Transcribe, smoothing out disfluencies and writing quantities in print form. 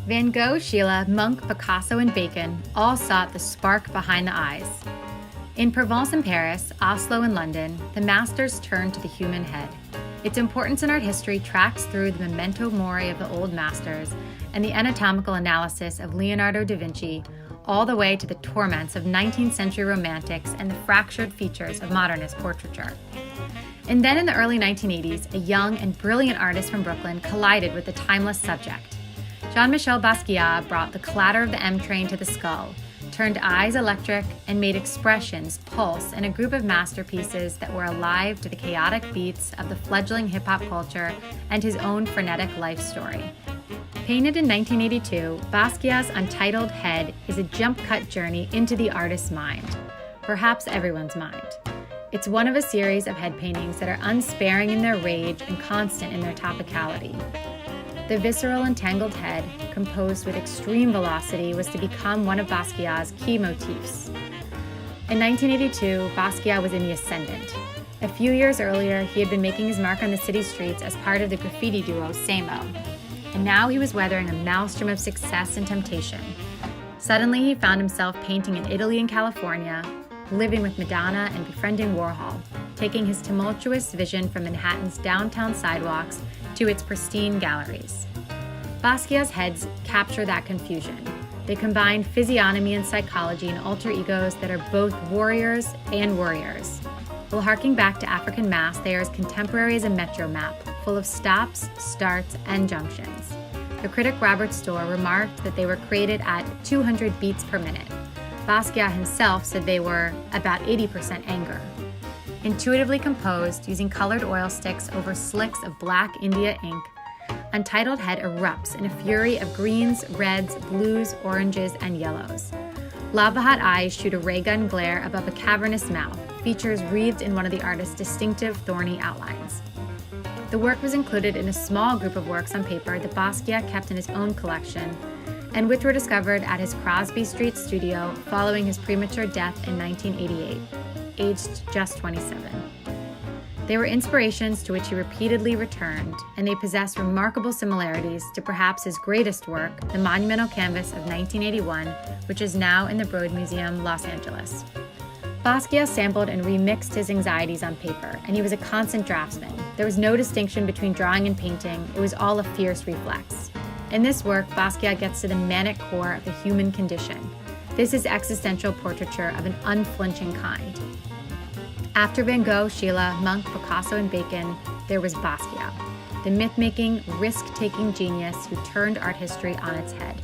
Van Gogh, Sheila, Munch, Picasso, and Bacon all sought the spark behind the eyes. In Provence and Paris, Oslo and London, the masters turned to the human head. Its importance in art history tracks through the memento mori of the old masters and the anatomical analysis of Leonardo da Vinci, all the way to the torments of 19th century romantics and the fractured features of modernist portraiture. And then in the early 1980s, a young and brilliant artist from Brooklyn collided with the timeless subject. Jean-Michel Basquiat brought the clatter of the M train to the skull, turned eyes electric, and made expressions pulse in a group of masterpieces that were alive to the chaotic beats of the fledgling hip-hop culture and his own frenetic life story. Painted in 1982, Basquiat's Untitled Head is a jump-cut journey into the artist's mind, perhaps everyone's mind. It's one of a series of head paintings that are unsparing in their rage and constant in their topicality. The visceral and tangled head, composed with extreme velocity, was to become one of Basquiat's key motifs. In 1982, Basquiat was in the ascendant. A few years earlier, he had been making his mark on the city streets as part of the graffiti duo Samo. And now he was weathering a maelstrom of success and temptation. Suddenly, he found himself painting in Italy and California, living with Madonna and befriending Warhol, taking his tumultuous vision from Manhattan's downtown sidewalks to its pristine galleries. Basquiat's heads capture that confusion. They combine physiognomy and psychology and alter egos that are both warriors and worriers. While harking back to African masks, they are as contemporary as a metro map, full of stops, starts, and junctions. The critic Robert Storr remarked that they were created at 200 beats per minute. Basquiat himself said they were about 80% anger. Intuitively composed, using colored oil sticks over slicks of black India ink, Untitled Head erupts in a fury of greens, reds, blues, oranges, and yellows. Lava-hot eyes shoot a ray gun glare above a cavernous mouth, features wreathed in one of the artist's distinctive thorny outlines. The work was included in a small group of works on paper that Basquiat kept in his own collection, and which were discovered at his Crosby Street studio following his premature death in 1988. Aged just 27. They were inspirations to which he repeatedly returned, and they possess remarkable similarities to perhaps his greatest work, the monumental canvas of 1981, which is now in the Broad Museum, Los Angeles. Basquiat sampled and remixed his anxieties on paper, and he was a constant draftsman. There was no distinction between drawing and painting, it was all a fierce reflex. In this work, Basquiat gets to the manic core of the human condition. This is existential portraiture of an unflinching kind. After Van Gogh, Sheila, Munch, Picasso, and Bacon, there was Basquiat, the myth-making, risk-taking genius who turned art history on its head.